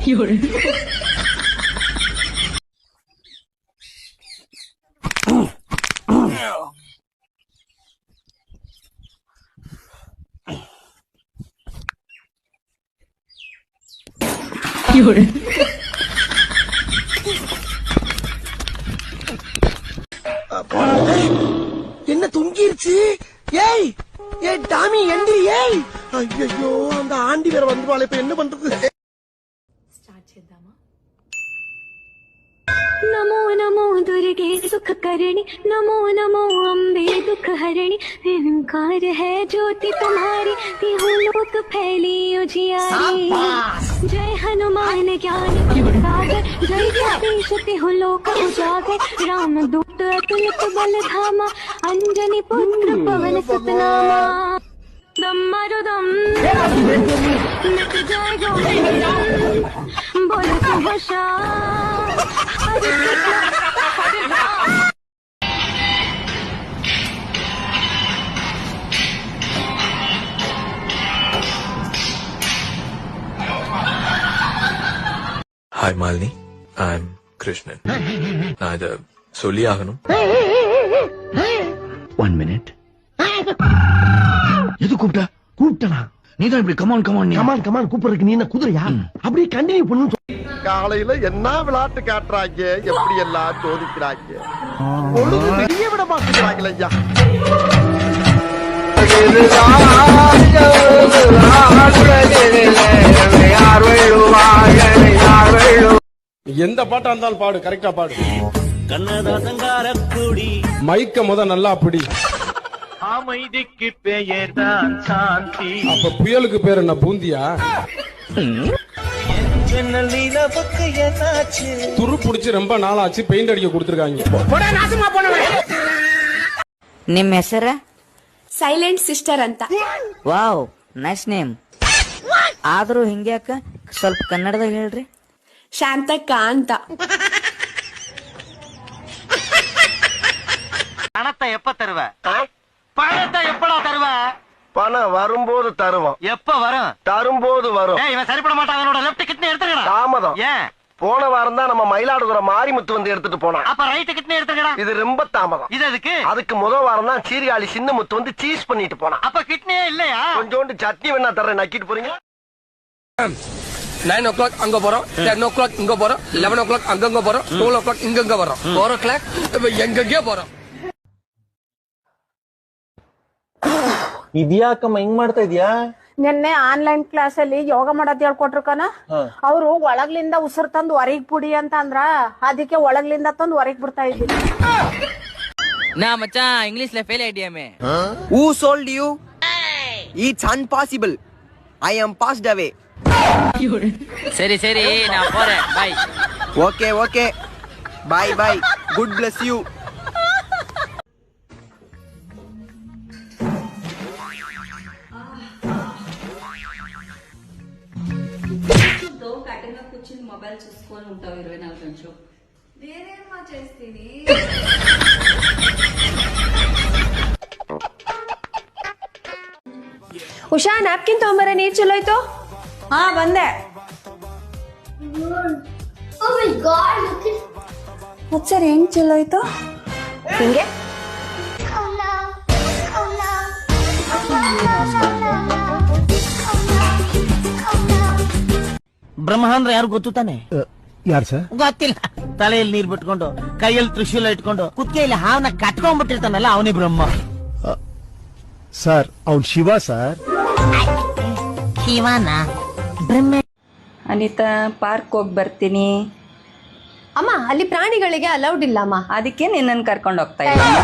有人。有人。என்ன தொங்கிருச்சு? ஏய் ஏய் டாமி எந்திரி ஏய். ஐயோ அந்த ஆண்டி வேற வந்துவாளே, இப்ப என்ன பண்றது? नमो नमो दुर्गे सुख करणी, नमो नमो अम्बे दुख हरणी, निरंकार है ज्योति तुम्हारी, तिहु लोक फैली उजियारी। जय हनुमान ज्ञान सागर, जय जगदीश तिहु लोक उजागर, राम दूत अतुलित बल धामा, अंजनी पुत्र पवन सुत नामा। दम मारो दम मिट जाएगा बोलो सुभाषा। Hi Malini, I'm Krishnan. நான் இத சொல்லி ஆகணும். 1 minute. எது கூப்பிட்டனா? நீதான் இப்படி கமான் கூப்பிடுறதுக்கு நீ என்ன குதிரையா? அப்படியே கண்டினியூ பண்ணு. காலையில என்ன விளையாட்டு காட்டுறாங்க, எப்படி எல்லாம் சோதிக்கிறாங்க, ஒழுங்கு வெளியே விட மாட்டேங்கிறாங்களே ஐயா. எந்த பாட்டா இருந்தாலும் பாடு, கரெக்டா பாடு. மைக்க முத நல்லா அப்படி. அமைதிக்கு பெயர் தான் சாந்தி. அப்ப புயலுக்கு பேர் என்ன, பூந்தியா? துரு புடிச்சு ரொம்ப நாளாச்சு, பெயிண்ட் அடிக்க கொடுத்துருக்காங்க. ನಿಮ್ ಹೆಸರ? ಸೈಲೆಂಟ್ ಸಿಸ್ಟರ್ ಅಂತ. Wow, nice name. ಆದ್ರೂ ಹಿಂಗ್ಯಾಕ ಸ್ವಲ್ಪ ಕನ್ನಡದಾಗ ಹೇಳ್ರಿ. ಶಾಂತಕ್ಕ ಅಂತ. பணத்தை எப்ப தருவ? பணத்தை எப்படா தருவ? பணம் வரும்போது தருவோம். எப்ப வரும்? தரும்போது வரும். இவன் சரிப்பட மாட்டான், அவனோட லெஃப்ட் கிட்னி எடுத்துக்கடா. தாமதம். ஏன்? போன வாரம் தான் நம்ம மயிலாடுதுறை மாரிமுத்து வந்து எடுத்துட்டு போனா. அப்ப ரைட் கிட்னி எடுத்துக்கடா. இது ரொம்ப தாமதம். இது எதுக்கு? அதுக்கு முதல் வாரம் தான் சீர்காழி சின்ன முத்து வந்து சீஸ் பண்ணிட்டு போனா. அப்ப கிட்னியே இல்லையா? கொஞ்சோண்டு சட்னி வேணா தர்றேன், நக்கிட்டு போறீங்க. 9 o'clock அங்க போறோம், 10 o'clock இங்க போறோம், 11 o'clock அங்கங்க போறோம், 12 o'clock இங்கங்க வரோம், 4 o'clock எங்கெங்கே போறோம். ಇದ್ಯಾಕಮ್ಮ ಹಿಂಗ್ ಮಾಡ್ತಾ ಇದ್ಯಾ? ನಿನ್ನೆ ಆನ್ಲೈನ್ ಕ್ಲಾಸ್ ಅಲ್ಲಿ ಯೋಗ ಮಾಡೋದ್ ಹೇಳ್ಕೊಟ್ರಕನ, ಅವ್ರು ಒಳಗ್ಲಿಂದ ಉಸಿರು ತಂದು ಹೊರಗ್ ಬಿಡಿ ಅಂತ ಅಂದ್ರ, ಅದಕ್ಕೆ ಒಳಗ್ಲಿಂದ ತಂದು ಹೊರಗ್ ಬಿಡ್ತಾ ಇದ್ವಿ. ನಾ ಮಚ್ಚಾ ಇಂಗ್ಲಿಷ್ல fail ಐಡಿಯಾಮೆ. Who sold you? It's impossible. I am passed away. ಸರಿ ಸರಿ, ನಾ போறேன். Bye. Okay. Bye. God bless you. కూర్చుని మొబైల్ చూసుకొని ఉంటావు 24 గంటలు. నేనేమా చేస్తేని. ಉಷಾ, ನ್ಯಾಪ್ಕಿನ್ ತಗೊಂಬರ, ನೀರ್ ಚಲೋಯ್ತು? ಹಾ ಬಂದೆ. ಸರಿ, ಹೆಂಗ್ ಚಲೋಯ್ತು? ಹಿಂಗೆ ಬ್ರಹ್ಮ ಅಂದ್ರೆ ಯಾರು ಗೊತ್ತು ತಾನೆ? ಯಾರು ಸರ್? ಗೊತ್ತಿಲ್ಲ. ತಲೆಯಲ್ಲಿ ನೀರ್ ಬಿಟ್ಕೊಂಡು, ಕೈಯಲ್ಲಿ ತ್ರಿಶೂಲ ಇಟ್ಕೊಂಡು, ಕುತ್ತಿಗೆಯಲ್ಲಿ ಹಾವನ್ನ ಕಟ್ಕೊಂಡ್ಬಿಟ್ಟಿರ್ತಾನಲ್ಲ, ಅವನೇ ಬ್ರಹ್ಮ. ಸರ್ ಅವ್ನ್ ಶಿವ ಸರ್. ಶಿವನ ಬ್ರಹ್ಮ. ಅನಿತಾ, ಪಾರ್ಕ್ ಹೋಗಿ ಬರ್ತೀನಿ. ಅಮ್ಮ, ಅಲ್ಲಿ ಪ್ರಾಣಿಗಳಿಗೆ ಅಲೌಡ್ ಇಲ್ಲ ಅಮ್ಮ, ಅದಕ್ಕೆ ನಿನ್ನನ್ನು ಕರ್ಕೊಂಡು ಹೋಗ್ತಾ ಇದ್ದೀನಿ.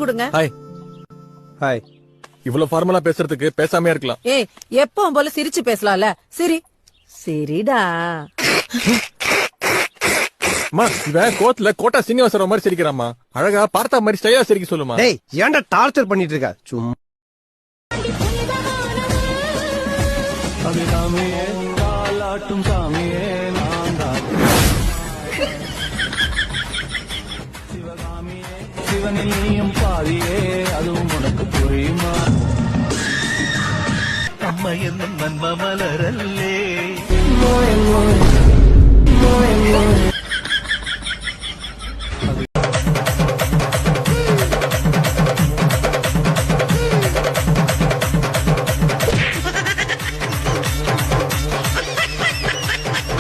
கொடுங்க. Hi, hi. இவ்வளவு ஃபார்மலா பேசுறதுக்கு பேசாமே இருக்கலாம். ஏய் எப்பவும் போல சிரிச்சு பேசலாம்ல சிரி சரிடா. அம்மா இவன் கோத்துல கோட்டா சீனிவாசராவ் மாதிரி சிரிக்கிறாமா. அழகா பார்த்தா மாதிரி ஸ்டைலா சிரிக்க சொல்லுமா. டேய் ஏன்டா டார்ச்சர் பண்ணிட்டு இருக்க? சும்மா அம்மா என்ன நன்ம மலரல்லே